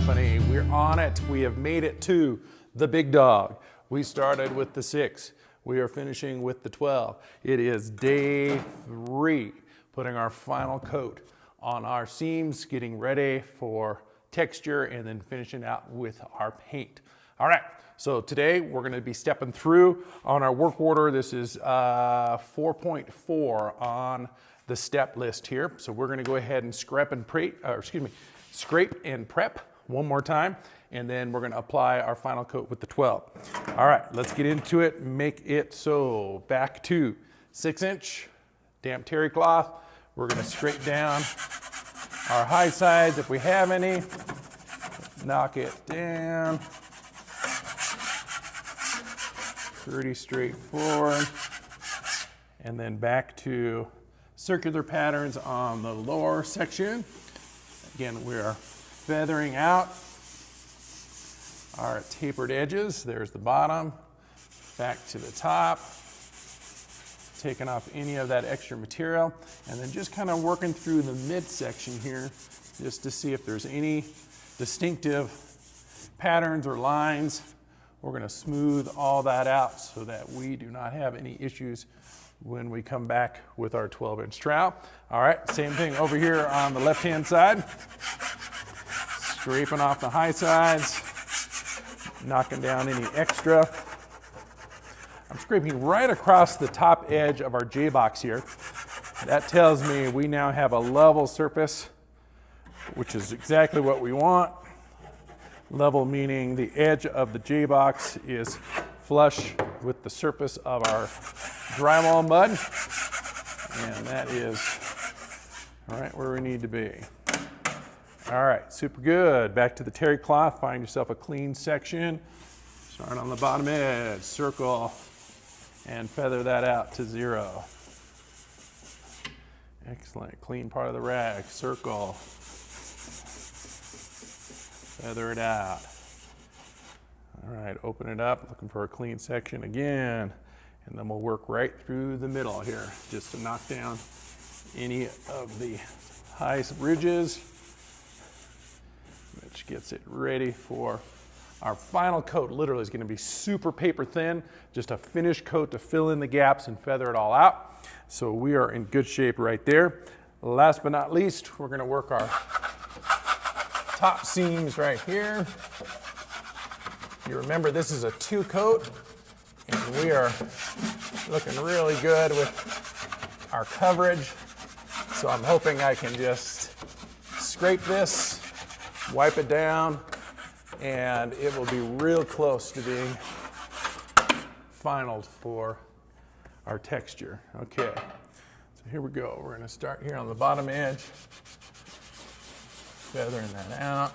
company. We're on it. We have made it to the big dog. We started with the 6. We are finishing with the 12. It is day 3, putting our final coat on our seams, getting ready for texture, and then finishing out with our paint. All right, so today we're gonna be stepping through on our work order. This is 4.4 on the step list here. So we're gonna go ahead and scrape and prep one more time, and then we're gonna apply our final coat with the 12. All right, let's get into it, make it so. Back to 6-inch damp terry cloth. We're gonna scrape down our high sides if we have any, knock it down. Pretty straightforward. And then back to circular patterns on the lower section. Again, we are feathering out our tapered edges. There's the bottom, back to the top, taking off any of that extra material, and then just kind of working through the midsection here just to see if there's any distinctive patterns or lines. We're going to smooth all that out so that we do not have any issues when we come back with our 12-inch trowel. All right, same thing over here on the left-hand side. Scraping off the high sides, knocking down any extra. I'm scraping right across the top edge of our J-box here. That tells me we now have a level surface, which is exactly what we want. Level meaning the edge of the J-box is flush with the surface of our drywall mud. And that is right where we need to be. All right, super good. Back to the terry cloth, find yourself a clean section. Start on the bottom edge, circle, and feather that out to 0. Excellent, clean part of the rag, circle. Feather it out. All right, open it up, looking for a clean section again, and then we'll work right through the middle here just to knock down any of the high ridges, which gets it ready for our final coat. Literally is going to be super paper thin, just a finished coat to fill in the gaps and feather it all out. So we are in good shape right there. Last but not least, we're going to work our top seams right here. You remember this is a 2 coat, and we are looking really good with our coverage. So I'm hoping I can just scrape this, wipe it down, and it will be real close to being finaled for our texture. Okay, so here we go. We're gonna start here on the bottom edge, feathering that out.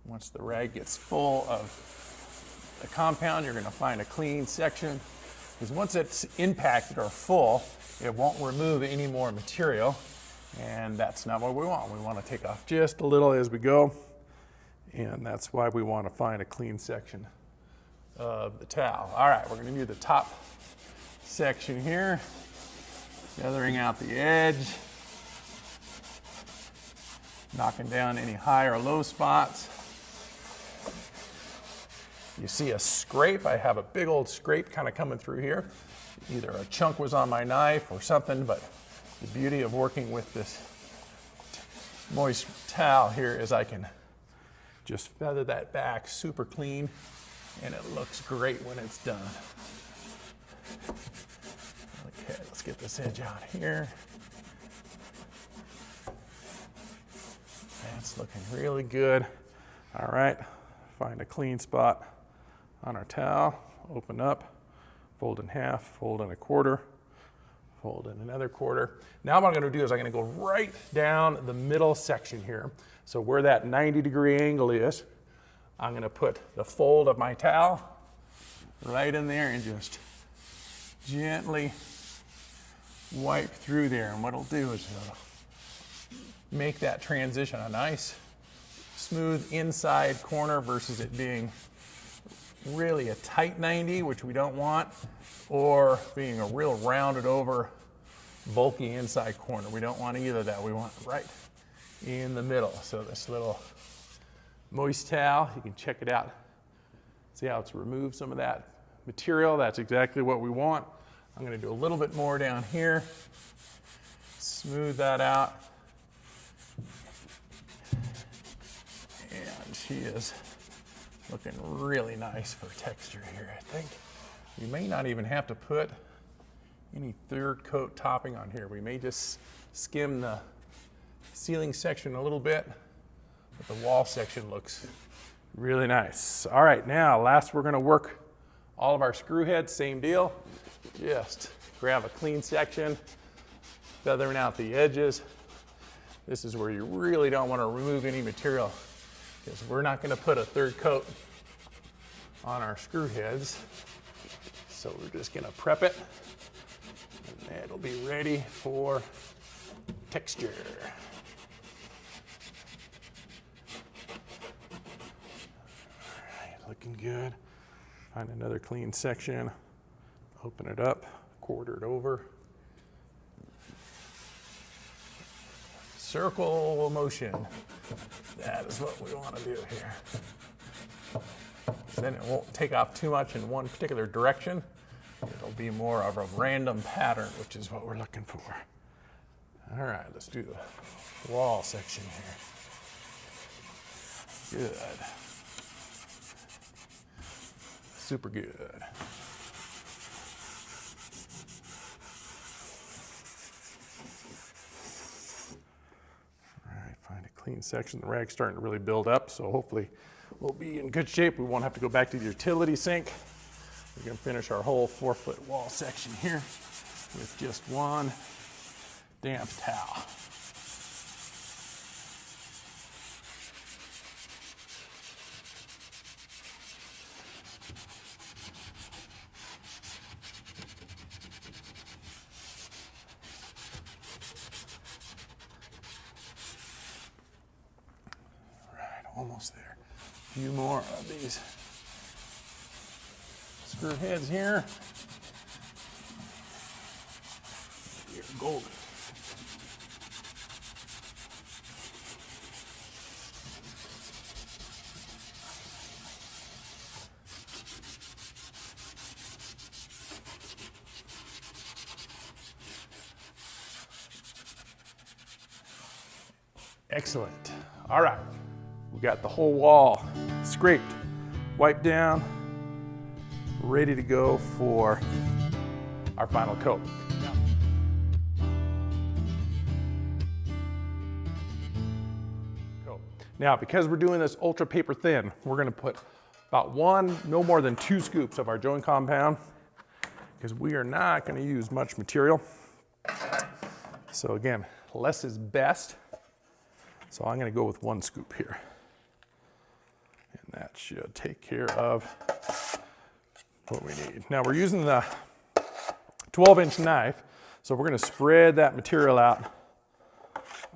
And once the rag gets full of the compound, you're going to find a clean section, because once it's impacted or full, it won't remove any more material, and that's not what we want. We want to take off just a little as we go, and that's why we want to find a clean section of the towel. All right, we're going to do the top section here, feathering out the edge, knocking down any high or low spots. You see a scrape. I have a big old scrape kind of coming through here. Either a chunk was on my knife or something, but the beauty of working with this moist towel here is I can just feather that back super clean, and it looks great when it's done. Okay, let's get this edge out here. That's looking really good. All right, find a clean spot on our towel, open up, fold in half, fold in a quarter, fold in another quarter. Now what I'm gonna do is I'm gonna go right down the middle section here. So where that 90-degree angle is, I'm gonna put the fold of my towel right in there and just gently wipe through there. And what it'll do is it'll make that transition a nice smooth inside corner versus it being really a tight 90, which we don't want, or being a real rounded over, bulky inside corner. We don't want either of that. We want right in the middle. So this little moist towel, you can check it out. See how it's removed some of that material? That's exactly what we want. I'm going to do a little bit more down here. Smooth that out. And she is looking really nice for texture here, I think. We may not even have to put any third coat topping on here. We may just skim the ceiling section a little bit, but the wall section looks really nice. All right, now last we're gonna work all of our screw heads, same deal. Just grab a clean section, feathering out the edges. This is where you really don't want to remove any material, because we're not going to put a third coat on our screw heads. So we're just going to prep it, and it'll be ready for texture. All right, looking good. Find another clean section, open it up, quarter it over. Circle motion. That is what we want to do here. Then it won't take off too much in one particular direction. It'll be more of a random pattern, which is what we're looking for. All right, let's do the wall section here. Good. Super good. Find a clean section. The rag's starting to really build up, so hopefully we'll be in good shape. We won't have to go back to the utility sink. We're going to finish our whole 4-foot wall section here with just one damp towel. Almost there. A few more of these screw heads here. You're golden. Excellent. All right. We got the whole wall scraped, wiped down, ready to go for our final coat. Now, because we're doing this ultra paper thin, we're gonna put about no more than 2 scoops of our joint compound, because we are not gonna use much material. So again, less is best. So I'm gonna go with 1 scoop here. That should take care of what we need. Now we're using the 12-inch knife, so we're going to spread that material out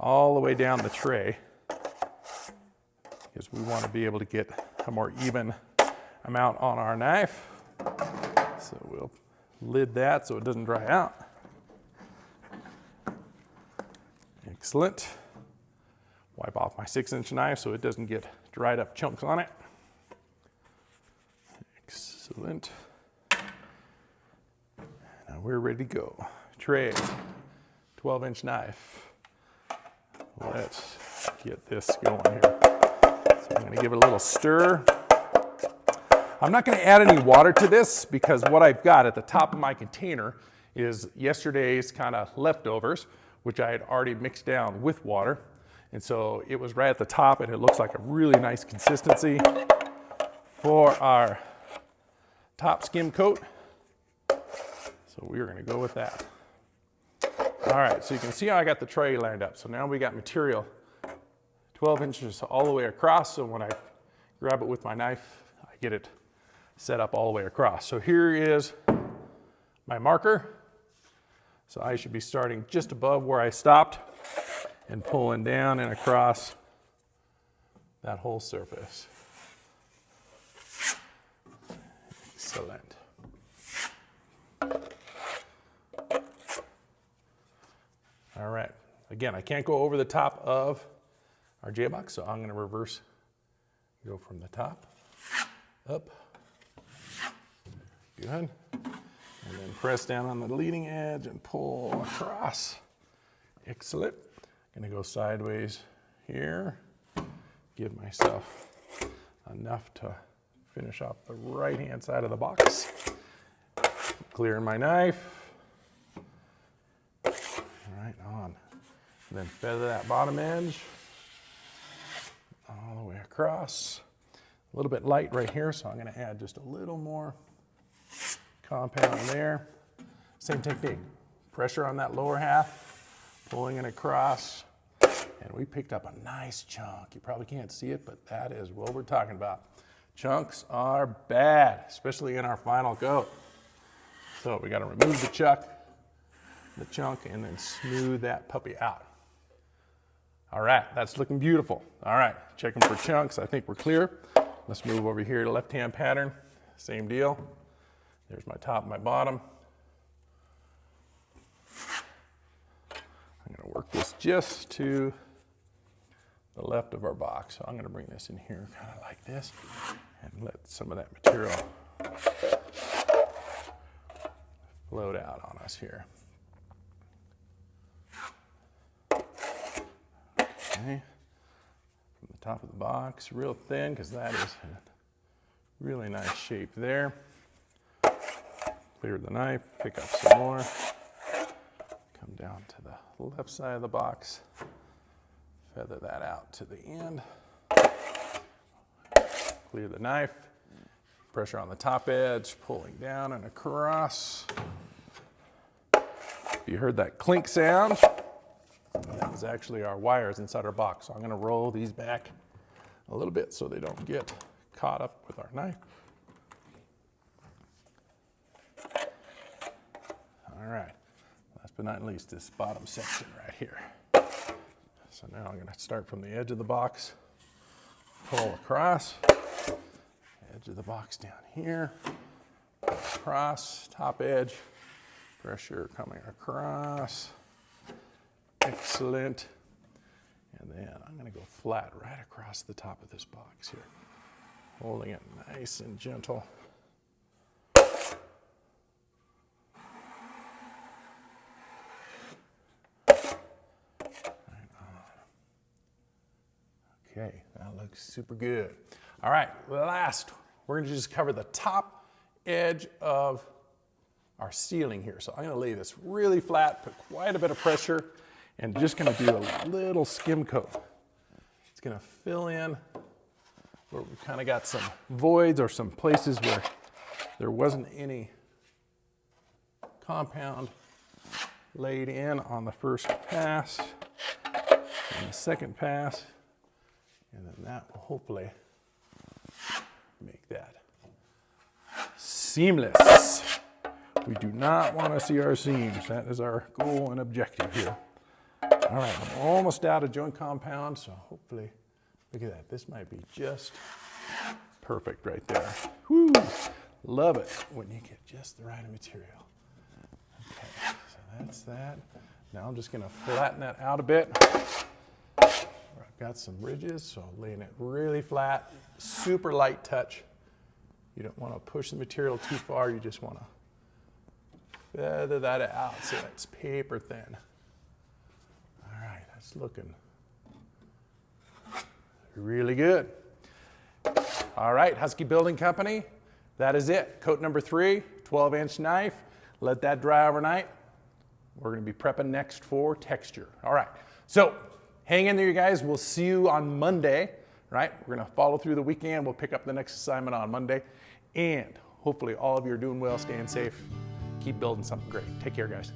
all the way down the tray, because we want to be able to get a more even amount on our knife. So we'll lid that so it doesn't dry out. Excellent. Wipe off my 6-inch knife so it doesn't get dried up chunks on it. Excellent. Now we're ready to go. Tray, 12-inch knife. Let's get this going here. So I'm going to give it a little stir. I'm not going to add any water to this, because what I've got at the top of my container is yesterday's kind of leftovers, which I had already mixed down with water. And so it was right at the top, and it looks like a really nice consistency for our top skim coat. So we're gonna go with that. All right, so you can see how I got the tray lined up. So now we got material 12 inches all the way across. So when I grab it with my knife, I get it set up all the way across. So here is my marker. So I should be starting just above where I stopped and pulling down and across that whole surface. Excellent. All right. Again, I can't go over the top of our J-box, so I'm going to reverse, go from the top, up, good, and then press down on the leading edge and pull across. Excellent. Going to go sideways here, give myself enough to finish off the right-hand side of the box. Clearing my knife. Right on. And then feather that bottom edge all the way across. A little bit light right here, so I'm going to add just a little more compound there. Same technique. Pressure on that lower half, pulling it across, and we picked up a nice chunk. You probably can't see it, but that is what we're talking about. Chunks are bad, especially in our final coat. So we got to remove the chunk, and then smooth that puppy out. All right, that's looking beautiful. All right, checking for chunks. I think we're clear. Let's move over here to left-hand pattern. Same deal. There's my top and my bottom. I'm gonna work this just to the left of our box. So I'm gonna bring this in here kind of like this and let some of that material float out on us here. Okay. From the top of the box, real thin, because that is a really nice shape there. Clear the knife, pick up some more. Come down to the left side of the box, feather that out to the end. Clear the knife, pressure on the top edge, pulling down and across. If you heard that clink sound, that was actually our wires inside our box. So I'm going to roll these back a little bit so they don't get caught up with our knife. All right, last but not least, this bottom section right here. So now I'm going to start from the edge of the box, pull across, edge of the box down here, pull across, top edge, pressure coming across. Excellent. And then I'm going to go flat right across the top of this box here, holding it nice and gentle. Okay, that looks super good. All right, last, we're going to just cover the top edge of our ceiling here. So I'm going to lay this really flat, put quite a bit of pressure, and just going to do a little skim coat. It's going to fill in where we've kind of got some voids or some places where there wasn't any compound laid in on the first pass and the second pass, and then that will hopefully make that seamless. We do not want to see our seams. That is our goal and objective here. All right, I'm almost out of joint compound, so hopefully, look at that. This might be just perfect right there. Whoo! Love it when you get just the right material. Okay, so that's that. Now I'm just gonna flatten that out a bit. I've got some ridges, so laying it really flat, super light touch. You don't want to push the material too far, you just want to feather that out so it's paper thin. All right, that's looking really good. All right, Husky Building Company, that is it. Coat number 3, 12-inch knife. Let that dry overnight. We're going to be prepping next for texture. All right, so hang in there, you guys. We'll see you on Monday, right? We're going to follow through the weekend. We'll pick up the next assignment on Monday. And hopefully all of you are doing well, staying safe. Keep building something great. Take care, guys.